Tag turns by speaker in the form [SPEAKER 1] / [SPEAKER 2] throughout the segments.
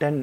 [SPEAKER 1] 10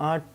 [SPEAKER 1] 8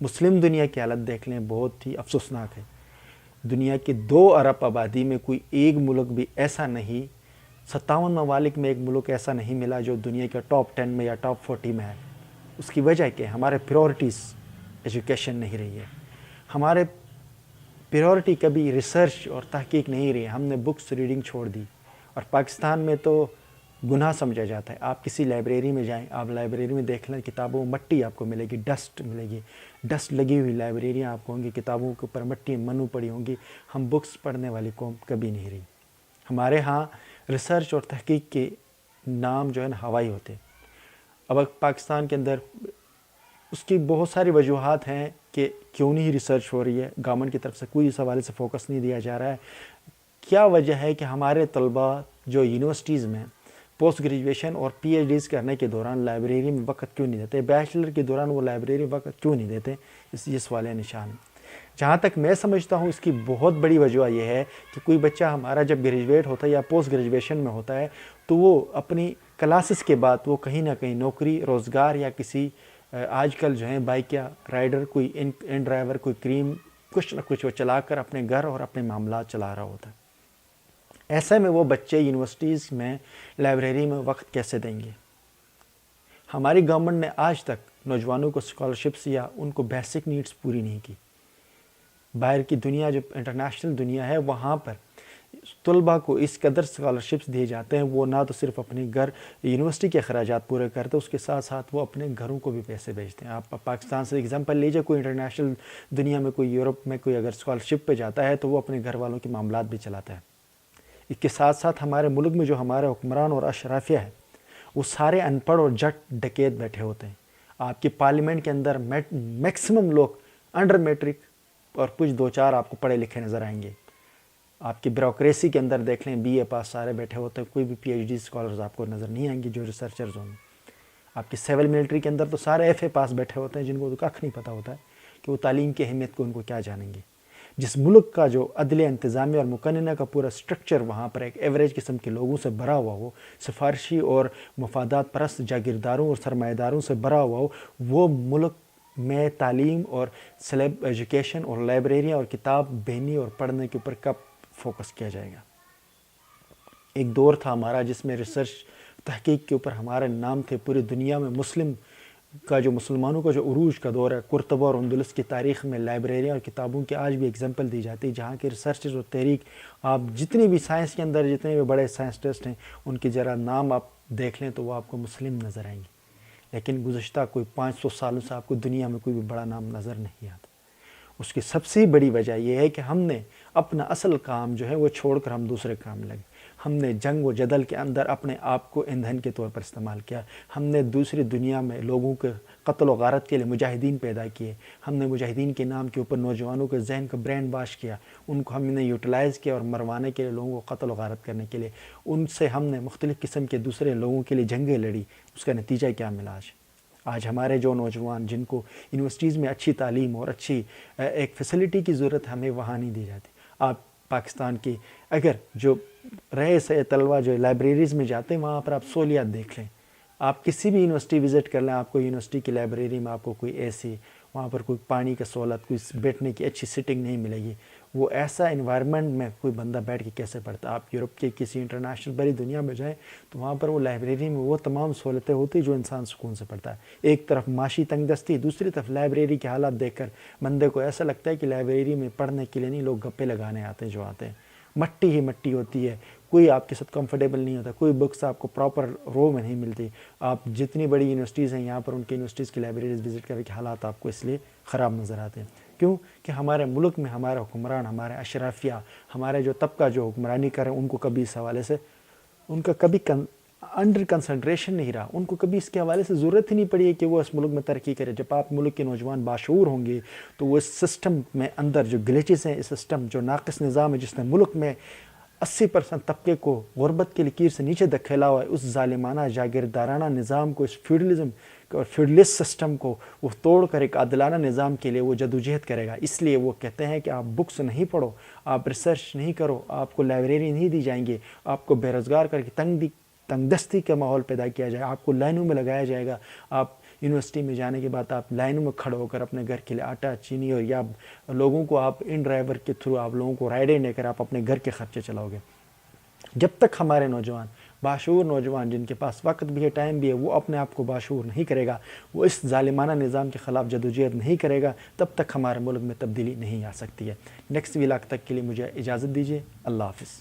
[SPEAKER 1] مسلم دنیا کی حالت دیکھ لیں، بہت ہی افسوسناک ہے۔ دنیا کی 2 ارب آبادی میں کوئی ایک ملک بھی ایسا نہیں، 57 ممالک میں ایک ملک ایسا نہیں ملا جو دنیا کے ٹاپ 10 میں یا ٹاپ 40 میں ہے۔ اس کی وجہ کیا ہے؟ ہمارے پریورٹیز ایجوکیشن نہیں رہی ہے، ہمارے پریورٹی کبھی ریسرچ اور تحقیق نہیں رہی ہے، ہم نے بکس ریڈنگ چھوڑ دی۔ اور پاکستان میں تو گناہ سمجھا جاتا ہے۔ آپ کسی لائبریری میں جائیں، آپ لائبریری میں دیکھ لیں، کتابوں میں مٹی آپ کو ملے گی، ڈسٹ ملے گی، ڈسٹ لگی ہوئی لائبریریاں آپ کو ہوں گی، کتابوں کے اوپر مٹی منو پڑی ہوں گی۔ ہم بکس پڑھنے والی قوم کبھی نہیں رہی۔ ہمارے ہاں ریسرچ اور تحقیق کے نام جو ہے نا ہوائی ہوتے۔ اب پاکستان کے اندر اس کی بہت ساری وجوہات ہیں کہ کیوں نہیں ریسرچ ہو رہی ہے، گورنمنٹ کی طرف سے کوئی اس حوالے سے فوکس نہیں دیا جا رہا ہے۔ کیا وجہ ہے کہ ہمارے طلباء جو یونیورسٹیز میں پوسٹ گریجویشن اور پی ایچ ڈیز کرنے کے دوران لائبریری میں وقت کیوں نہیں دیتے، بیچلر کے دوران وہ لائبریری میں وقت کیوں نہیں دیتے، یہ سوال نشان ہے۔ جہاں تک میں سمجھتا ہوں اس کی بہت بڑی وجہ یہ ہے کہ کوئی بچہ ہمارا جب گریجویٹ ہوتا ہے یا پوسٹ گریجویشن میں ہوتا ہے تو وہ اپنی کلاسز کے بعد وہ کہیں نہ کہیں نوکری، روزگار یا کسی آج کل جو ہیں بائک یا رائڈر، کوئی ان ڈرائیور، کوئی کریم، کچھ نہ کچھ وہ چلا کر اپنے گھر اور اپنے معاملات چلا رہا ہوتا ہے۔ ایسے میں وہ بچے یونیورسٹیز میں لائبریری میں وقت کیسے دیں گے؟ ہماری گورنمنٹ نے آج تک نوجوانوں کو اسکالرشپس یا ان کو بیسک نیڈز پوری نہیں کی۔ باہر کی دنیا، جو انٹرنیشنل دنیا ہے، وہاں پر طلباء کو اس قدر اسکالرشپس دیے جاتے ہیں، وہ نہ تو صرف اپنے گھر یونیورسٹی کے اخراجات پورے کرتے، اس کے ساتھ ساتھ وہ اپنے گھروں کو بھی پیسے بھیجتے ہیں۔ آپ پاکستان سے ایگزامپل لیجئے، کوئی انٹرنیشنل دنیا میں، کوئی یورپ میں کوئی اگر اسکالرشپ پہ جاتا ہے تو وہ اپنے گھر والوں کے معاملات بھی چلاتا ہے۔ اس کے ساتھ ساتھ ہمارے ملک میں جو ہمارے حکمران اور اشرافیہ ہے وہ سارے ان پڑھ اور جٹ ڈکیت بیٹھے ہوتے ہیں۔ آپ کی پارلیمنٹ کے اندر میکسیمم لوگ انڈر میٹرک اور کچھ 2-4 آپ کو پڑھے لکھے نظر آئیں گے۔ آپ کی بیوروکریسی کے اندر دیکھ لیں، بی اے پاس سارے بیٹھے ہوتے ہیں، کوئی بھی پی ایچ ڈی اسکالرز آپ کو نظر نہیں آئیں گے جو ریسرچرز ہوں گے۔ آپ کی سول ملٹری کے اندر تو سارے ایف اے پاس بیٹھے ہوتے ہیں جن کو تو کخ نہیں پتہ ہوتا ہے کہ وہ تعلیم کی اہمیت کو ان کو کیا جانیں گے۔ جس ملک کا جو عدلیہ، انتظامیہ اور مقننہ کا پورا سٹرکچر وہاں پر ایک ایوریج قسم کے لوگوں سے بھرا ہوا ہو، سفارشی اور مفادات پرست جاگیرداروں اور سرمایہ داروں سے بھرا ہوا ہو، وہ ملک میں تعلیم اور سلیب ایجوکیشن اور لائبریریاں اور کتاب بینی اور پڑھنے کے اوپر کب فوکس کیا جائے گا؟ ایک دور تھا ہمارا جس میں ریسرچ تحقیق کے اوپر ہمارے نام تھے، پوری دنیا میں مسلمانوں کا جو عروج کا دور ہے، قرطبہ اور اندلس کی تاریخ میں لائبریریاں اور کتابوں کی آج بھی ایگزامپل دی جاتی ہے، جہاں کے ریسرچز اور تحریک، آپ جتنی بھی سائنس کے اندر جتنے بھی بڑے سائنسٹسٹ ہیں ان کی ذرا نام آپ دیکھ لیں تو وہ آپ کو مسلم نظر آئیں گے، لیکن گزشتہ کوئی 500 سالوں سے آپ کو دنیا میں کوئی بھی بڑا نام نظر نہیں آتا۔ اس کی سب سے بڑی وجہ یہ ہے کہ ہم نے اپنا اصل کام جو ہے وہ چھوڑ کر ہم دوسرے کام لگے۔ ہم نے جنگ و جدل کے اندر اپنے آپ کو ایندھن کے طور پر استعمال کیا۔ ہم نے دوسری دنیا میں لوگوں کے قتل و غارت کے لیے مجاہدین پیدا کیے۔ ہم نے مجاہدین کے نام کے اوپر نوجوانوں کے ذہن کا برین واش کیا، ان کو ہم نے یوٹیلائز کیا اور مروانے کے لیے، لوگوں کو قتل و غارت کرنے کے لیے۔ ان سے ہم نے مختلف قسم کے دوسرے لوگوں کے لیے جنگیں لڑی۔ اس کا نتیجہ کیا ملا؟ آج ہمارے جو نوجوان جن کو یونیورسٹیز میں اچھی تعلیم اور اچھی ایک فیسلٹی کی ضرورت ہے، ہمیں وہاں نہیں دی جاتی۔ آپ پاکستان کی اگر جو رہے سے طلبہ جو لائبریریز میں جاتے ہیں وہاں پر آپ سہولیات دیکھ لیں، آپ کسی بھی یونیورسٹی وزٹ کر لیں، آپ کو یونیورسٹی کی لائبریری میں آپ کو کوئی اے سی، وہاں پر کوئی پانی کا سہولت، کوئی بیٹھنے کی اچھی سٹنگ نہیں ملے گی۔ وہ ایسا انوائرمنٹ میں کوئی بندہ بیٹھ کے کیسے پڑھتا؟ آپ یورپ کے کسی انٹرنیشنل بڑی دنیا میں جائیں تو وہاں پر وہ لائبریری میں وہ تمام سہولتیں ہوتی جو انسان سکون سے پڑھتا ہے۔ ایک طرف معاشی تنگ دستی، دوسری طرف لائبریری کے حالات دیکھ کر بندے کو ایسا لگتا ہے کہ لائبریری میں پڑھنے کے لیے نہیں، لوگ گپے لگانے آتے ہیں۔ جو آتے ہیں مٹی ہی مٹی ہوتی ہے، کوئی آپ کے ساتھ کمفرٹیبل نہیں ہوتا، کوئی بکس آپ کو پراپر رو میں نہیں ملتی۔ آپ جتنی بڑی یونیورسٹیز ہیں یہاں پر ان کی یونیورسٹیز کی لائبریریز وزٹ کرنے کے حالات آپ کو اس لیے خراب نظر آتے ہیں۔ کیوں کہ ہمارے ملک میں ہمارے حکمران، ہمارے اشرافیہ، ہمارے جو طبقہ جو حکمرانی کریں، ان کو کبھی اس حوالے سے ان کا کبھی انڈر کنسنٹریشن نہیں رہا، ان کو کبھی اس کے حوالے سے ضرورت ہی نہیں پڑی ہے کہ وہ اس ملک میں ترقی کرے۔ جب آپ ملک کے نوجوان باشعور ہوں گے تو وہ اس سسٹم میں اندر جو گلیچز ہیں، اس سسٹم جو ناقص نظام ہے جس نے ملک میں 80% طبقے کو غربت کی لکیر سے نیچے دھکیلا ہوا ہے، اس ظالمانہ جاگیردارانہ نظام کو، اس فیوڈلزم اور فیوڈلسٹ سسٹم کو وہ توڑ کر ایک عادلانہ نظام کے لیے وہ جدوجہد کرے گا۔ اس لیے وہ کہتے ہیں کہ آپ بکس نہیں پڑھو، آپ ریسرچ نہیں کرو، آپ کو لائبریری نہیں دی جائیں گے، آپ کو بے روزگار کر کے تنگ دستی کا ماحول پیدا کیا جائے، آپ کو لائنوں میں لگایا جائے گا، آپ یونیورسٹی میں جانے کے بعد آپ لائنوں میں کھڑے ہو کر اپنے گھر کے لیے آٹا چینی اور یا لوگوں کو آپ ان ڈرائیور کے تھرو آپ لوگوں کو رائڈیں لے کر آپ اپنے گھر کے خرچے چلاؤ گے، جب تک ہمارے نوجوان باشعور نوجوان جن کے پاس وقت بھی ہے ٹائم بھی ہے وہ اپنے آپ کو باشعور نہیں کرے گا، وہ اس ظالمانہ نظام کے خلاف جدوجہد نہیں کرے گا، تب تک ہمارے ملک میں تبدیلی نہیں آ سکتی ہے۔ نیکسٹ ولاگ تک کے لیے مجھے اجازت دیجیے، اللہ حافظ۔